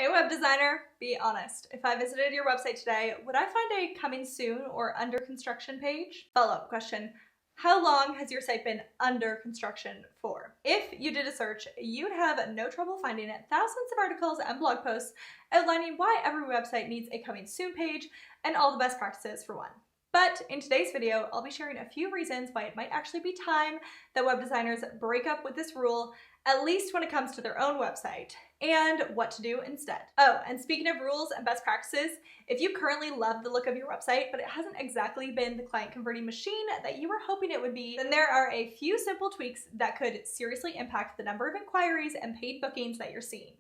Hey web designer, be honest. If I visited your website today, would I find a coming soon or under construction page? Follow-up question. How long has your site been under construction for? If you did a search, you'd have no trouble finding thousands of articles and blog posts outlining why every website needs a coming soon page and all the best practices for one. But in today's video, I'll be sharing a few reasons why it might actually be time that web designers break up with this rule, at least when it comes to their own website, and what to do instead. Oh, and speaking of rules and best practices, if you currently love the look of your website, but it hasn't exactly been the client converting machine that you were hoping it would be, then there are a few simple tweaks that could seriously impact the number of inquiries and paid bookings that you're seeing.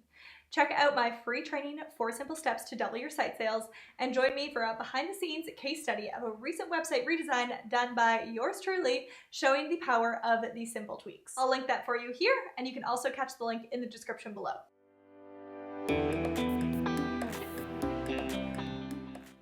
Check out my free training, 4 Simple Steps to Double Your Site Sales, and join me for a behind-the-scenes case study of a recent website redesign done by yours truly, showing the power of these simple tweaks. I'll link that for you here, and you can also catch the link in the description below.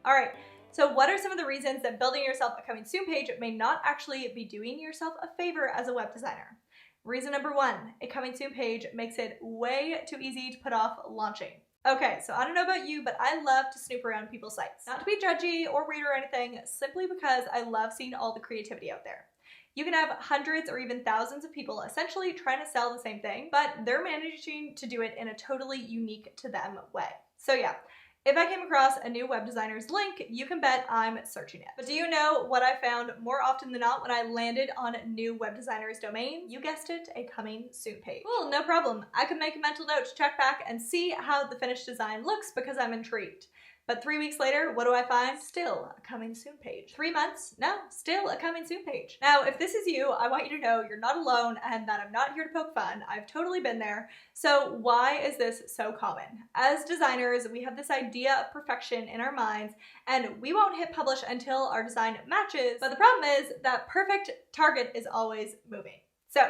All right, so what are some of the reasons that building yourself a coming soon page may not actually be doing yourself a favor as a web designer? Reason number 1, a coming soon page makes it way too easy to put off launching. Okay, so I don't know about you, but I love to snoop around people's sites. Not to be judgy or weird or anything, simply because I love seeing all the creativity out there. You can have hundreds or even thousands of people essentially trying to sell the same thing, but they're managing to do it in a totally unique to them way. So yeah, if I came across a new web designer's link, you can bet I'm searching it. But do you know what I found more often than not when I landed on a new web designer's domain? You guessed it, a coming soon page. Cool, no problem. I can make a mental note to check back and see how the finished design looks because I'm intrigued. But 3 weeks later, what do I find? Still a coming soon page. 3 months? No, still a coming soon page. Now, if this is you, I want you to know you're not alone and that I'm not here to poke fun. I've totally been there. So why is this so common? As designers, we have this idea of perfection in our minds, and we won't hit publish until our design matches. But the problem is that perfect target is always moving. So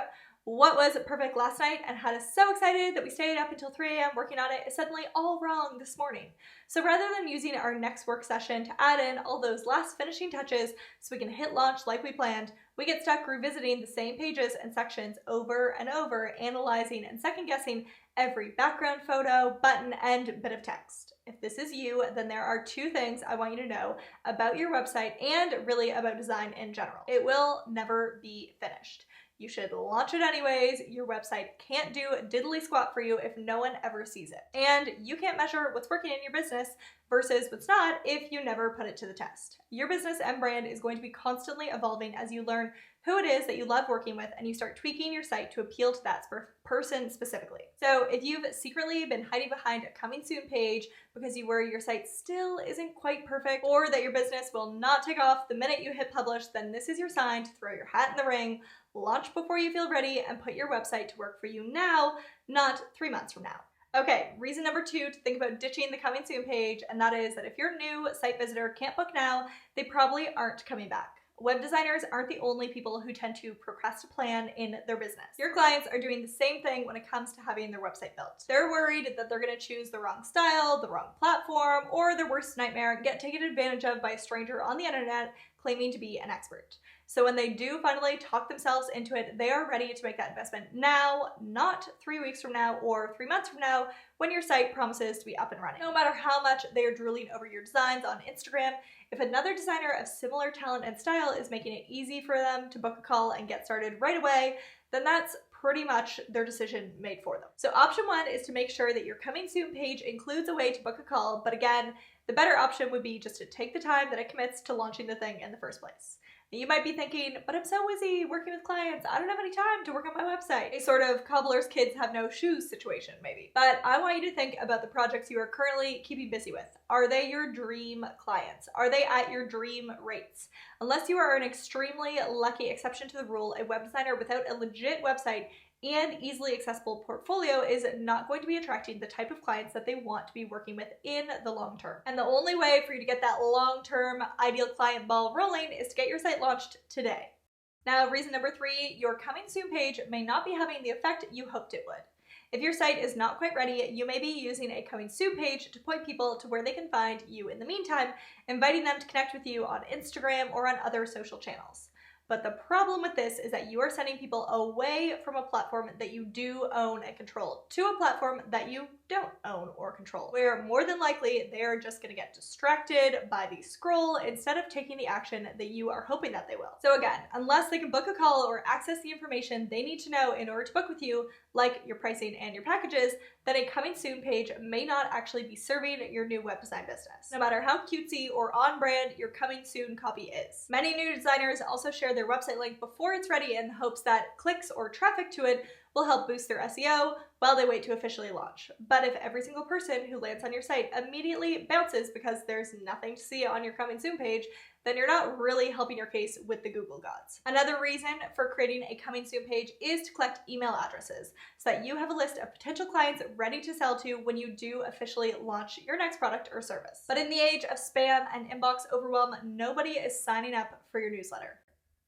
what was perfect last night and had us so excited that we stayed up until 3 a.m. working on it is suddenly all wrong this morning. So rather than using our next work session to add in all those last finishing touches so we can hit launch like we planned, we get stuck revisiting the same pages and sections over and over, analyzing and second guessing every background photo, button, and bit of text. If this is you, then there are 2 things I want you to know about your website and really about design in general. It will never be finished. You should launch it anyways. Your website can't do diddly squat for you if no one ever sees it. And you can't measure what's working in your business versus what's not if you never put it to the test. Your business and brand is going to be constantly evolving as you learn who it is that you love working with and you start tweaking your site to appeal to that person specifically. So if you've secretly been hiding behind a coming soon page because you worry your site still isn't quite perfect or that your business will not take off the minute you hit publish, then this is your sign to throw your hat in the ring, launch before you feel ready, and put your website to work for you now, not 3 months from now. Okay, reason number 2 to think about ditching the coming soon page, and that is that if your new site visitor can't book now, they probably aren't coming back. Web designers aren't the only people who tend to procrastinate a plan in their business. Your clients are doing the same thing when it comes to having their website built. They're worried that they're going to choose the wrong style, the wrong platform, or their worst nightmare, get taken advantage of by a stranger on the internet claiming to be an expert. So when they do finally talk themselves into it, they are ready to make that investment now, not 3 weeks from now or 3 months from now when your site promises to be up and running. No matter how much they are drooling over your designs on Instagram, if another designer of similar talent and style is making it easy for them to book a call and get started right away, then that's pretty much their decision made for them. So option 1 is to make sure that your coming soon page includes a way to book a call, but again, the better option would be just to take the time that it commits to launching the thing in the first place. You might be thinking, but I'm so busy working with clients, I don't have any time to work on my website. A sort of cobbler's kids have no shoes situation, maybe. But I want you to think about the projects you are currently keeping busy with. Are they your dream clients? Are they at your dream rates? Unless you are an extremely lucky exception to the rule, a web designer without a legit website and easily accessible portfolio is not going to be attracting the type of clients that they want to be working with in the long term. And the only way for you to get that long-term ideal client ball rolling is to get your site launched today. Now, reason number 3, your coming soon page may not be having the effect you hoped it would. If your site is not quite ready, you may be using a coming soon page to point people to where they can find you in the meantime, inviting them to connect with you on Instagram or on other social channels. But the problem with this is that you are sending people away from a platform that you do own and control to a platform that you don't own or control, where more than likely they're just going to get distracted by the scroll instead of taking the action that you are hoping that they will. So again, unless they can book a call or access the information they need to know in order to book with you, like your pricing and your packages, then a coming soon page may not actually be serving your new web design business, no matter how cutesy or on brand your coming soon copy is. Many new designers also share their website link before it's ready in the hopes that clicks or traffic to it will help boost their SEO while they wait to officially launch. But if every single person who lands on your site immediately bounces because there's nothing to see on your coming soon page, then you're not really helping your case with the Google gods. Another reason for creating a coming soon page is to collect email addresses so that you have a list of potential clients ready to sell to when you do officially launch your next product or service. But in the age of spam and inbox overwhelm, nobody is signing up for your newsletter.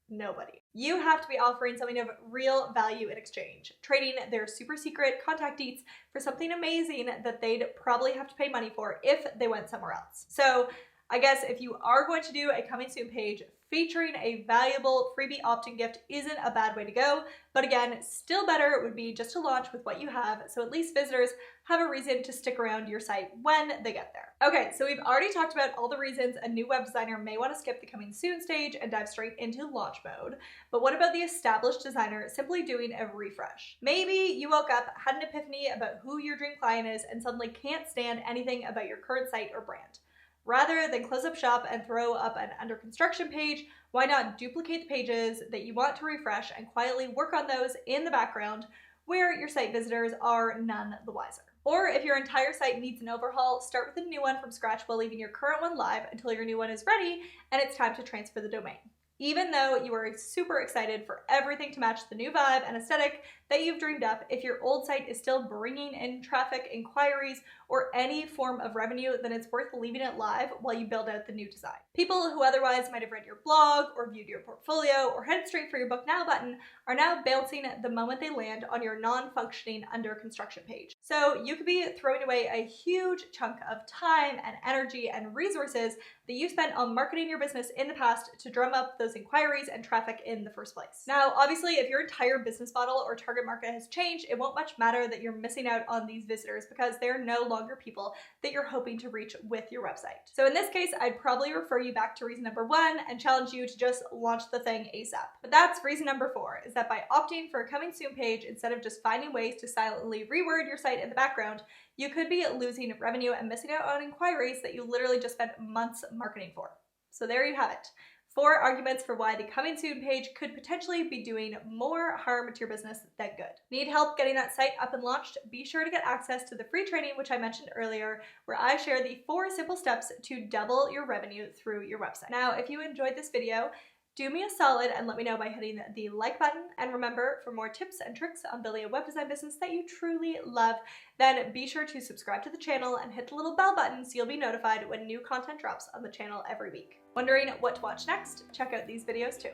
Nobody. You have to be offering something of real value in exchange, trading their super secret contact deets for something amazing that they'd probably have to pay money for if they went somewhere else. So I guess if you are going to do a coming soon page, featuring a valuable freebie opt-in gift isn't a bad way to go, but again, still better would be just to launch with what you have, so at least visitors have a reason to stick around your site when they get there. Okay, so we've already talked about all the reasons a new web designer may want to skip the coming soon stage and dive straight into launch mode, but what about the established designer simply doing a refresh? Maybe you woke up, had an epiphany about who your dream client is, and suddenly can't stand anything about your current site or brand. Rather than close up shop and throw up an under construction page, why not duplicate the pages that you want to refresh and quietly work on those in the background where your site visitors are none the wiser? Or if your entire site needs an overhaul, start with a new one from scratch while leaving your current one live until your new one is ready and it's time to transfer the domain. Even though you are super excited for everything to match the new vibe and aesthetic that you've dreamed up, if your old site is still bringing in traffic, inquiries, or any form of revenue, then it's worth leaving it live while you build out the new design. People who otherwise might have read your blog or viewed your portfolio or headed straight for your book now button are now bouncing the moment they land on your non-functioning under construction page. So you could be throwing away a huge chunk of time and energy and resources that you spent on marketing your business in the past to drum up those inquiries and traffic in the first place. Now, obviously, if your entire business model or target market has changed, it won't much matter that you're missing out on these visitors because they're no longer people that you're hoping to reach with your website. So in this case, I'd probably refer you back to reason number 1 and challenge you to just launch the thing ASAP. But that's reason number 4, is that by opting for a coming soon page instead of just finding ways to silently reword your site in the background, you could be losing revenue and missing out on inquiries that you literally just spent months marketing for. So there you have it. 4 arguments for why the coming soon page could potentially be doing more harm to your business than good. Need help getting that site up and launched? Be sure to get access to the free training, which I mentioned earlier, where I share the 4 simple steps to double your revenue through your website. Now, if you enjoyed this video, do me a solid and let me know by hitting the like button. And remember, for more tips and tricks on building a web design business that you truly love, then be sure to subscribe to the channel and hit the little bell button so you'll be notified when new content drops on the channel every week. Wondering what to watch next? Check out these videos too.